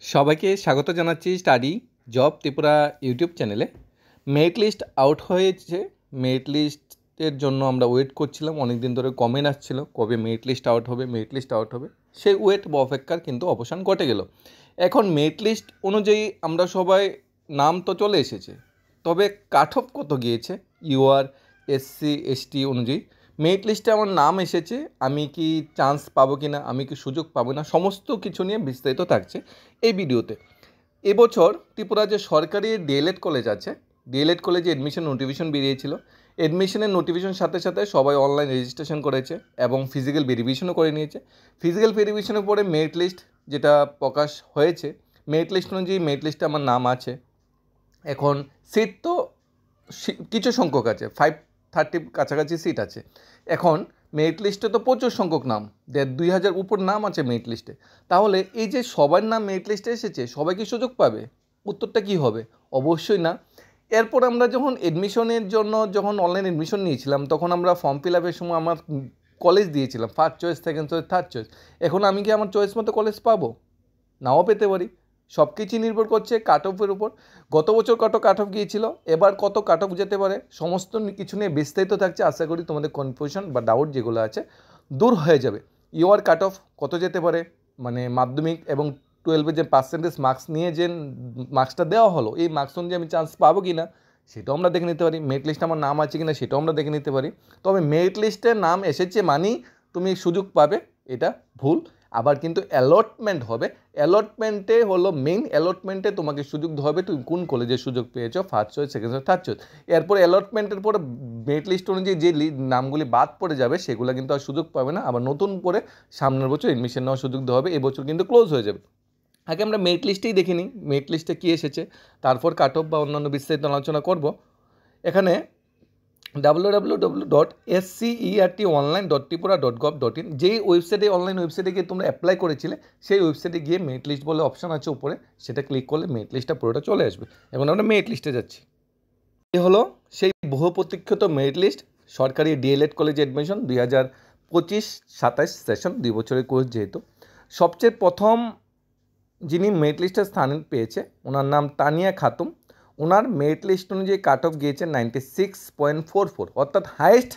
সবাইকে স্বাগত জানাচ্ছি স্টাডি জব ত্রিপুরা ইউটিউব চ্যানেলে। মেরিট লিস্ট আউট হয়েছে। মেরিট লিস্টের জন্য আমরা ওয়েট করছিলাম, অনেক দিন ধরে কমেন্ট আসছিল কবে মেরিট লিস্ট আউট হবে, মেরিট লিস্ট আউট হবে। সেই ওয়েট বা অপেক্ষার কিন্তু অবসান ঘটে গেল। এখন মেরিট লিস্ট অনুযায়ী আমরা সবাই নাম তো চলে এসেছে, তবে কাট অফ কত গিয়েছে ইউআর এসসি এসটি অনুযায়ী মেরিট লিস্টে আমার নাম এসেছে, আমি কি চান্স পাবো কি না, আমি কি সুযোগ পাবো না, সমস্ত কিছু নিয়ে বিস্তারিত থাকছে এই ভিডিওতে। এবছর ত্রিপুরা যে সরকারি ডিএলএড কলেজ আছে, ডিএলএড কলেজে এডমিশন নোটিফিকেশন বেরিয়েছিল। এডমিশনের নোটিফিকেশন সাথে সাথে সবাই অনলাইন রেজিস্ট্রেশন করেছে এবং ফিজিক্যাল ভেরিফিকেশনও করে নিয়েছে। ফিজিক্যাল ভেরিফিকেশনের পরে মেরিট লিস্ট যেটা প্রকাশ হয়েছে, মেরিট লিস্ট অনুযায়ী মেরিট লিস্টে আমার নাম আছে। এখন সিট তো কিছু সংখ্যক আছে, 530 কাছাকাছি সিট আছে। এখন মেরিট লিস্টে তো প্রচুর সংখ্যক নাম, 2000 উপর নাম আছে মেরিট লিস্টে। তাহলে এই যে সবার নাম মেরিট লিস্টে এসেছে, সবাই কি সুযোগ পাবে? উত্তরটা কি হবে? অবশ্যই না। এরপর আমরা যখন এডমিশনের জন্য যখন অনলাইন এডমিশন নিয়েছিলাম, তখন আমরা ফর্ম ফিল আপের সময় আমার কলেজ দিয়েছিলাম, first choice, second choice, third choice. এখন আমি কি আমার চয়েস মতো কলেজ পাবো? নাও পেতে পারি। সব কিছুই নির্ভর করছে কাট অফের উপর। গত বছর কত কাট অফ গিয়েছিল, এবার কত কাট অফ যেতে পারে, সমস্ত কিছু নিয়ে বিস্তারিত থাকছে। আশা করি তোমাদের কনফিউশন বা ডাউট যেগুলো আছে দূর হয়ে যাবে। ইউআর কাট অফ কত যেতে পারে, মানে মাধ্যমিক এবং 12-এর যে পার্সেন্টেজ মার্কস নিয়ে যে মার্কসটা দেওয়া হলো, এই মার্কস অনুযায়ী আমি চান্স পাবো কি না সেটাও আমরা দেখে নিতে পারি। মেরিট লিস্টে আমার নাম আছে কি না সেটাও আমরা দেখে নিতে পারি। তবে মেরিট লিস্টে নাম এসেছে মানেই তুমি সুযোগ পাবে, এটা ভুল। আবার কিন্তু অ্যালটমেন্ট হবে, অ্যালটমেন্টে হলো মেইন, অ্যালটমেন্টে তোমাকে সুযোগ হবে তুমি কোন কলেজে সুযোগ পেয়েছো, first choice, second choice, third choice. এরপর অ্যালটমেন্টের পরে মেরিট লিস্ট অনুযায়ী যে নামগুলি বাদ পড়ে যাবে সেগুলো কিন্তু আর সুযোগ পাবে না। আবার নতুন করে সামনের বছর এডমিশন নেওয়ার সুযোগ দেওয়া হবে, এবছর কিন্তু ক্লোজ হয়ে যাবে। আগে আমরা মেরিট লিস্টেই দেখিনি মেরিট লিস্টে কী এসেছে, তারপর কাট অফ বা অন্যান্য বিস্তারিত আলোচনা করব। এখানে www.scertonline.tripura.gov.in যেই ওয়েবসাইটে, অনলাইন ওয়েবসাইটে গিয়ে তোমরা অ্যাপ্লাই করেছিলে, সেই ওয়েবসাইটে গিয়ে মেরিট লিস্ট বলে অপশান আছে উপরে, সেটা ক্লিক করলে মেরিট লিস্টটা পুরোটা চলে আসবে। এখন আমরা মেরিট লিস্টে যাচ্ছি। এই হলো সেই বহু প্রতীক্ষিত মেরিট লিস্ট, সরকারি ডিএলএড কলেজে অ্যাডমিশন 2025-27 সেশন, 2 বছরের কোর্স যেহেতু। সবচেয়ে প্রথম যিনি মেরিট লিস্টে স্থান পেয়েছে ওনার নাম তানিয়া খাতুম। ওনার মেরিট লিস্ট অনুযায়ী কাট অফ গিয়েছে 96.44, অর্থাৎ হাইয়েস্ট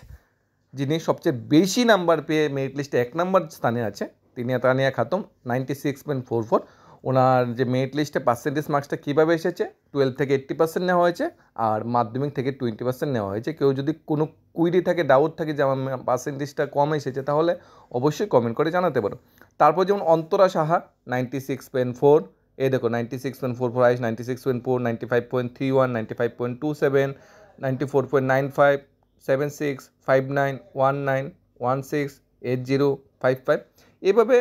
যিনি সবচেয়ে বেশি নাম্বার পেয়ে মেরিট লিস্টে 1 নম্বর স্থানে আছে তিনি তানিয়া খাতুম, 96.44। ওনার যে মেরিট লিস্টে পার্সেন্টেজ মার্কসটা কীভাবে এসেছে, 12 থেকে 80% নেওয়া হয়েছে আর মাধ্যমিক থেকে 20% নেওয়া হয়েছে। কেউ যদি কোনো কুইরি থাকে, ডাউট থাকে যে আমার পার্সেন্টেজটা কম এসেছে, তাহলে অবশ্যই কমেন্ট করে জানাতে পারো। তারপর যেমন অন্তরা সাহা 96.4, এই দেখো 96.44 হাইস্ট, 96.4, 95.31, 95.27, 94.95, 76, 59, 19, 16, 80, 55, এভাবে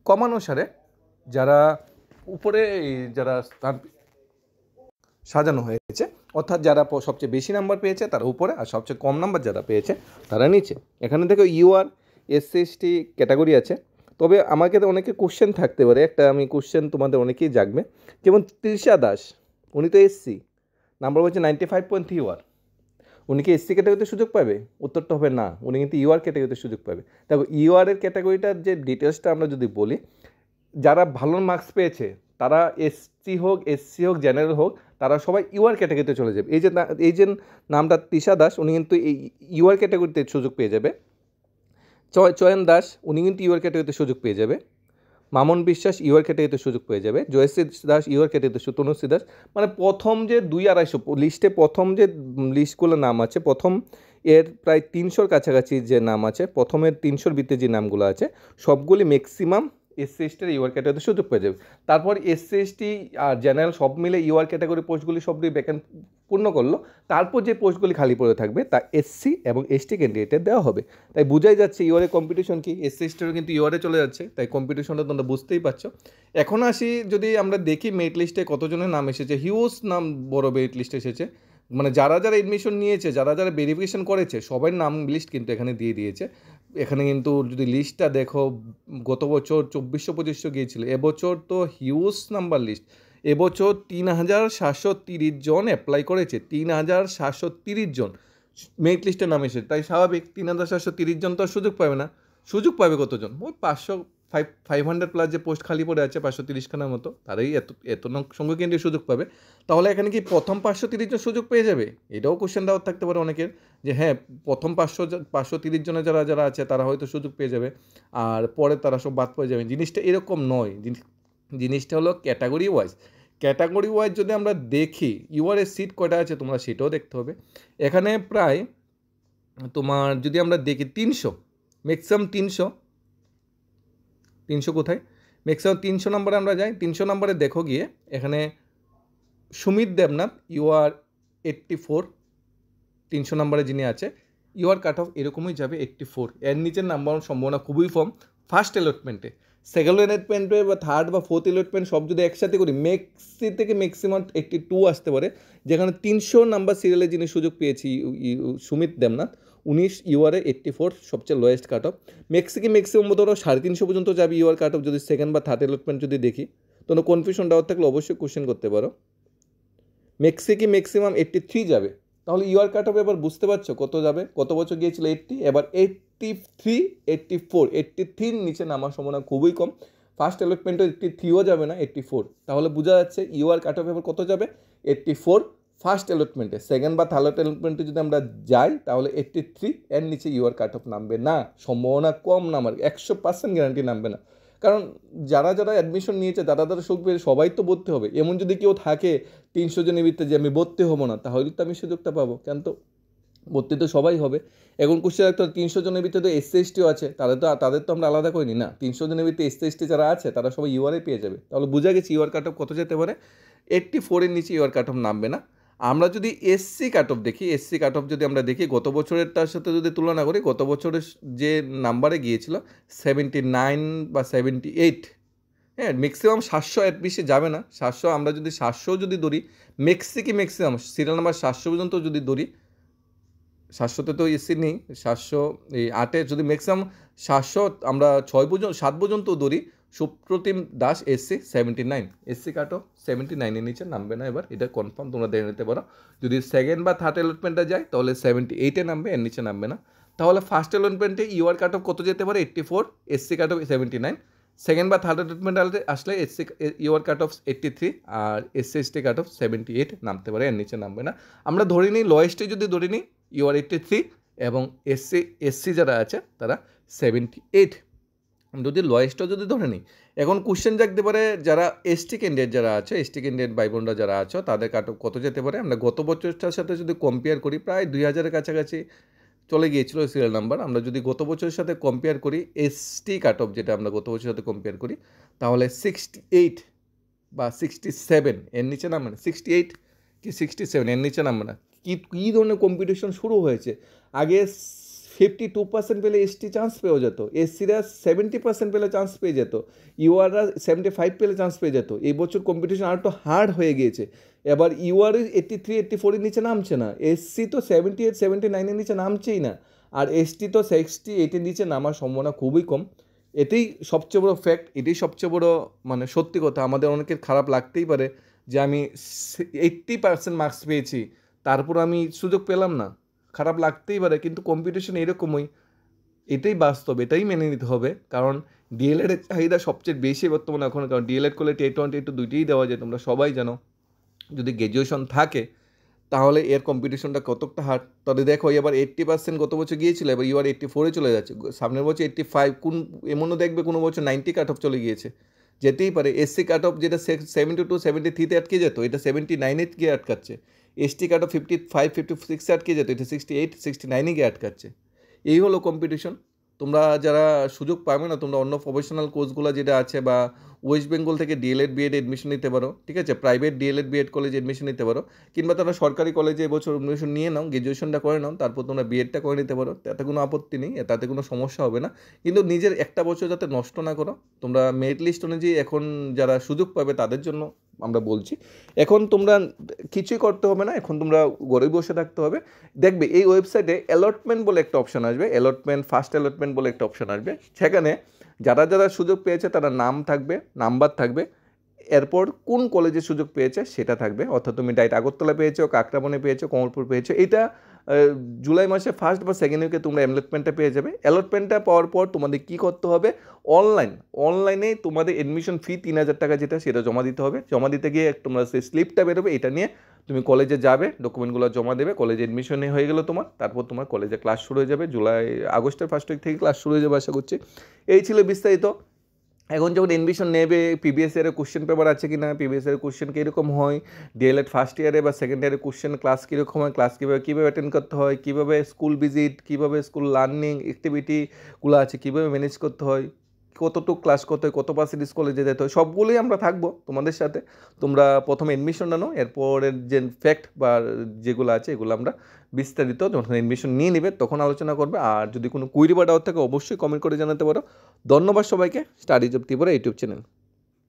কমানুসারে যারা উপরে যারা স্থান সাজানো হয়েছে, অর্থাৎ যারা সবচেয়ে বেশি নাম্বার পেয়েছে তারা উপরে আর সবচেয়ে কম নাম্বার যারা পেয়েছে তারা নিচে। এখানে দেখো ইউআর এসসি এসটি ক্যাটাগরি আছে। তবে আমাকে তো অনেকে কোশ্চেন থাকতে পারে, একটা আমি কোশ্চেন তোমাদের অনেকেই জাগবে, যেমন তৃষা দাস, উনি তো এসসি, নাম্বার হচ্ছে 95.3 ইউআর, উনি কি এসসি ক্যাটাগরিতে সুযোগ পাবে? উত্তরটা হবে না, উনি কিন্তু ইউআর ক্যাটাগরিতে সুযোগ পাবে। দেখো ইউআরের ক্যাটাগরিটার যে ডিটেলসটা আমরা যদি বলি, যারা ভালো মার্কস পেয়েছে তারা এসসি হোক, এসসি হোক, জেনারেল হোক, তারা সবাই ইউআর ক্যাটাগরিতে চলে যাবে। এই যে নামটা তৃষা দাস, উনি কিন্তু এই ইউআর ক্যাটাগরিতে সুযোগ পেয়ে যাবে। চয়ন দাস, উনি কিন্তু ইউআর ক্যাটাগরিতে সুযোগ পেয়ে যাবে। মামন বিশ্বাস ইউআর ক্যাটাগরিতে সুযোগ পেয়ে যাবে। জয়শ্রী দাস ইউআর ক্যাটাগরিতে, তনুশ্রী দাস, মানে প্রথম যে 200-250 লিস্টে প্রথম যে লিস্টগুলো নাম আছে, প্রথম এর প্রায় 300-র কাছাকাছি যে নাম আছে, প্রথমের 300-র ভিতরে যে নামগুলো আছে সবগুলি ম্যাক্সিমাম এসসি এসটির ইউআর ক্যাটাগরিতে সুযোগ পেয়ে যাবে। তারপর এসসি এসটি আর জেনারেল সব মিলে ইউআর ক্যাটাগরি পোস্টগুলি সবগুলি ভ্যাকেন্ট পূর্ণ করলো। তারপর যে পোস্টগুলি খালি পড়ে থাকবে তা এসসি এবং এসটি ক্যান্ডিডেটের দেওয়া হবে। তাই বোঝাই যাচ্ছে ইউআরের কম্পিটিশন কি, এসসি এসটিরও কিন্তু ইউআরে চলে যাচ্ছে, তাই কম্পিটিশনটা তোমরা বুঝতেই পারছো। এখন আসি, যদি আমরা দেখি মেরিট লিস্টে কতজনের নাম এসেছে, হিউজ নাম বড় মেরিট লিস্টে এসেছে। মানে যারা যারা এডমিশন নিয়েছে, যারা যারা ভেরিফিকেশন করেছে সবার নাম লিস্ট কিন্তু এখানে দিয়ে দিয়েছে। এখানে কিন্তু যদি লিস্টটা দেখো, গত বছর 2400-2500 গিয়েছিল, এবছর তো হিউজ নাম্বার লিস্ট। এবছর 3730 জন অ্যাপ্লাই করেছে, 3730 জন মেরিট লিস্টের নাম এসেছে। তাই স্বাভাবিক 3730 জন তো আর সুযোগ পাবে না। সুযোগ পাবে কতজন? ওই 500 500+ যে পোস্ট খালি পড়ে আছে 530খানার মতো, তারাই এত সংখ্যক কেন্দ্রে সুযোগ পাবে। তাহলে এখানে কি প্রথম 530 জন সুযোগ পেয়ে যাবে? এটাও কোশ্চেন ডাউট থাকতে পারে অনেকের, যে হ্যাঁ প্রথম 530 জনে যারা আছে তারা হয়তো সুযোগ পেয়ে যাবে, আর পরে তারা সব বাদ পেয়ে যাবে। জিনিসটা এরকম নয়, জিনিসটা হলো ক্যাটাগরি ওয়াইজ যদি আমরা দেখি ইউআরের সিট কয়টা আছে তোমরা সেটাও দেখতে হবে। এখানে প্রায় তোমার যদি আমরা দেখি 300, ম্যাক্সিমাম 300 কোথায়, ম্যাক্সিমাম 300 নম্বরে আমরা যাই। 300 নম্বরে দেখো গিয়ে এখানে সুমিত দেবনাথ ইউআর 84, 300 নম্বরে যিনি আছে ইউআর কাট অফ এরকমই যাবে 84, এর নিচের নাম্বার সম্ভাবনা খুবই কম। ফার্স্ট অ্যালটমেন্টে, সেকেন্ড অ্যালটমেন্টে বা থার্ড বা ফোর্থ অ্যালটমেন্ট সব যদি একসাথে করি ম্যাক্সি থেকে ম্যাক্সিমাম 82 আসতে পারে, যেখানে 300 নাম্বার সিরিয়ালে যিনি সুযোগ পেয়েছি সুমিত দেবনাথ, 19 ইউআরে 84 সবচেয়ে লোয়েস্ট কাট অফ। ম্যাক্সিমাম ধরো 350 পর্যন্ত যাবে ইউআর কাট অফ যদি সেকেন্ড বা থার্ড অ্যালটমেন্ট যদি দেখি। তোমরা কনফিউশন ডাউট থাকলে অবশ্যই কোশ্চেন করতে পারো। ম্যাক্সিমাম 83 যাবে, তাহলে ইউআর কাট অফ এবার বুঝতে পারছো কত যাবে। কত বছর গিয়েছিল 80, এবার 83, 84, 83 নিচে নামার সম্ভাবনা খুবই কম। ফার্স্ট অ্যালটমেন্টও 83ও যাবে না, 84। তাহলে বোঝা যাচ্ছে ইউআর কাট অফ এবার কত যাবে, 84 ফার্স্ট অ্যালটমেন্টে। সেকেন্ড বা থার্ড অ্যালটমেন্টে যদি আমরা যাই তাহলে 83, এর নিচে ইউআর কাট অফ নামবে না, সম্ভাবনা কম নামার, 100% গ্যারান্টি নামবে না। কারণ যারা অ্যাডমিশন নিয়েছে যারা সুযোগ পেয়ে সবাই তো ভর্তি হবে। এমন যদি কেউ থাকে 300 জনের ভিতরে যে আমি ভর্তি হবো না, তাহলে তো আমি সুযোগটা পাবো, কেন তো ভর্তি তো সবাই হবে। এখন কোশ্চেন একটা 300 জনের ভিতরে তো এসসি এসটিও আছে, তাদের তো আমরা আলাদা করিনি না। 300 জনের ভিতরে এসসি এসটি যারা আছে তারা সবাই ইউআরএ পেয়ে যাবে। তাহলে বোঝা গেছে ইউআর কাট অফ কত যেতে পারে, 84 নিচে ইউআর কাট অফ নামবে না। আমরা যদি এসসি কাট অফ দেখি, এসসি কাট অফ যদি আমরা দেখি গত বছরেরটার সাথে যদি তুলনা করি, গত বছরের যে নাম্বারে গিয়েছিল 79 বা 78, হ্যাঁ ম্যাক্সিমাম 700 এর বেশি যাবে না। 700 আমরা যদি 700 যদি ধরি, ম্যাক্সিমাম সিরিয়াল নাম্বার 700 পর্যন্ত যদি ধরি, 700তে তো এসি নেই, 700 এই 8-এ যদি ম্যাক্সিমাম 700 আমরা 7 পর্যন্ত ধরি, Supratim Das SC 79, SC cut off 79 এর নিচে নামবে না। এবার এটা কনফার্ম, তোমরা দেখে নিতে পারো। যদি সেকেন্ড বা থার্ড অ্যালটমেন্টে যায় তাহলে 78-এ নামবে, এর নিচে নামবে না। তাহলে ফার্স্ট অ্যালটমেন্টে ইউআর কাট অফ কত যেতে পারে, 84, এসসি কাট অফ 79। সেকেন্ড বা থার্ড অ্যালটমেন্ট আসলে এসসি ইউআর কাট অফ 83 আর এসসি এসটি কাট অফ 78 নামতে পারে, এর নিচে নামবে না। আমরা ধরে নিই লোয়েস্টে যদি ধরে নিই ইউআর 83 এবং এসসি যারা আছে তারা 78, যদি লোয়েস্টও যদি ধরে নিই। এখন কোশ্চেন জাগতে পারে যারা এসটি ক্যান্ডিডেট যারা আছে, এসটি ক্যান্ডিডেট ভাই বোনরা যারা আছে তাদের কাট অফ কত যেতে পারে। আমরা গত বছরটার সাথে যদি কম্পেয়ার করি প্রায় 2000-এর কাছাকাছি চলে গিয়েছিল সিরিয়াল নাম্বার। আমরা যদি গত বছরের সাথে কম্পেয়ার করি এসটি কাট অফ যেটা আমরা গত বছরের সাথে কম্পেয়ার করি, তাহলে 68 বা 67 এর নিচে নামবে না। 68 কি 67 এর নিচে নামবে না। কী ধরনের কম্পিটিশন শুরু হয়েছে। আগে 52% পেলে এসটি চান্স পেয়ে যেত, এসসিরা 70% পেলে চান্স পেয়ে যেত, ইউআররা 75 পেলে চান্স পেয়ে যেত। এই বছর কম্পিটিশন আর একটু হার্ড হয়ে গিয়েছে। এবার ইউআর 83, 84-এর নিচে নামছে না, এসসি তো 78, 79-এর নিচে নামছেই না, আর এসটি তো 68-এর নিচে নামার সম্ভাবনা খুবই কম। এটাই সবচেয়ে বড় ফ্যাক্ট, এটাই সবচেয়ে বড় মানে সত্যি কথা। আমাদের অনেকের খারাপ লাগতেই পারে যে আমি 80% মার্কস পেয়েছি তারপর আমি সুযোগ পেলাম না, খারাপ লাগতেই পারে, কিন্তু কম্পিটিশন এরকমই, এটাই বাস্তব, এটাই মেনে নিতে হবে। কারণ ডিএলএডের চাহিদা সবচেয়ে বেশি বর্তমানে এখন, কারণ ডিএলএড করলে টেট 1 টেট 2 দুইটাই দেওয়া যায়, তোমরা সবাই জানো। যদি গ্র্যাজুয়েশন থাকে তাহলে এর কম্পিটিশনটা কতটা হার্ড। তবে দেখো এবার 80% গত বছর গিয়েছিল, এবার ইউআর 84-এ চলে যাচ্ছে, সামনের বছর 85, এমনও দেখবে কোনো বছর 90 কাট অফ চলে গিয়েছে, যেতেই পারে। এসসি কাট অফ যেটা 72, 73-তে আটকে যেত, এটা 79-এ গিয়ে আটকাচ্ছে। এসটি কাট অফ 55, 56-এ আটকে যেত, এটা 68, 69-এ গিয়ে আটকাচ্ছে। এই হলো কম্পিটিশন। তোমরা যারা সুযোগ পাবে না, তোমরা অন্য প্রফেশনাল কোর্সগুলো যেটা আছে বা ওয়েস্ট বেঙ্গল থেকে ডিএলএড বিএড এডমিশন নিতে পারো, ঠিক আছে, প্রাইভেট ডিএলএড বিএড কলেজে এডমিশন নিতে পারো, কিংবা তোমরা সরকারি কলেজে এবছর এডমিশন নিয়ে নাও, গ্র্যাজুয়েশনটা করে নাও, তারপর তোমরা বিএডটা করে নিতে পারো, তাতে কোনো আপত্তি নেই, তাতে কোনো সমস্যা হবে না। কিন্তু নিজের একটা বছর যাতে নষ্ট না করো। তোমরা মেরিট লিস্ট অনুযায়ী এখন যারা সুযোগ পাবে তাদের জন্য আমরা বলছি, এখন তোমরা কিছুই করতে হবে না, এখন তোমরা ঘরে বসে থাকতে হবে। দেখবে এই ওয়েবসাইটে অ্যালটমেন্ট বলে একটা অপশান আসবে, ফার্স্ট অ্যালটমেন্ট বলে একটা অপশান আসবে। সেখানে যারা সুযোগ পেয়েছে তারা নাম থাকবে, নাম্বার থাকবে, এরপর কোন কলেজে সুযোগ পেয়েছে সেটা থাকবে। অর্থাৎ তুমি ডাইরেক্ট আগরতলা পেয়েছো, কাকরাবনে পেয়েছো, কমলপুর পেয়েছো, এটা জুলাই মাসে ফার্স্ট বা সেকেন্ড উইকে তোমরা অ্যালটমেন্টটা পেয়ে যাবে। অ্যালটমেন্টটা পাওয়ার পর তোমাদের কী করতে হবে, অনলাইনে তোমাদের এডমিশন ফি 3,000 টাকা যেটা সেটা জমা দিতে হবে। জমা দিতে গিয়ে তোমরা সেই স্লিপটা বেরোবে, এটা নিয়ে তুমি কলেজে যাবে, ডকুমেন্টগুলো জমা দেবে, কলেজে এডমিশনে হয়ে গেলো তোমার। তারপর তোমার কলেজে ক্লাস শুরু হয়ে যাবে, আগস্টের ফার্স্ট উইক থেকে ক্লাস শুরু হয়ে যাবে আশা করছি। এই ছিল বিস্তারিত। এখন যখন এডমিশন নেবে, প্রিভিয়াস ইয়ারের কোশ্চেন পেপার আছে কি না, প্রিভিয়াস ইয়ারের কোশ্চেন কীরকম হয়, ডিএলএড ফার্স্ট ইয়ারে বা সেকেন্ড ইয়ারের কোশ্চেন ক্লাস কীরকম হয়, ক্লাস কীভাবে অ্যাটেন্ড করতে হয়, কীভাবে স্কুল ভিজিট, কীভাবে স্কুল লার্নিং অ্যাক্টিভিটিগুলো আছে কীভাবে ম্যানেজ করতে হয়, কতটুকু ক্লাস করতে হয়, কত পার্সেন্টেজ কলেজে যেতে হয়, সবগুলোই আমরা থাকবো তোমাদের সাথে। তোমরা প্রথমে এডমিশনটা নাও, এরপরের যে ফ্যাক্ট বা যেগুলো আছে এগুলো আমরা বিস্তারিত যখন এডমিশন নিয়ে নেবে তখন আলোচনা করবে। আর যদি কোনো কুইরি বা ডাউট থাকে অবশ্যই কমেন্ট করে জানাতে পারো। ধন্যবাদ সবাইকে। Studies of Tripura YouTube channel.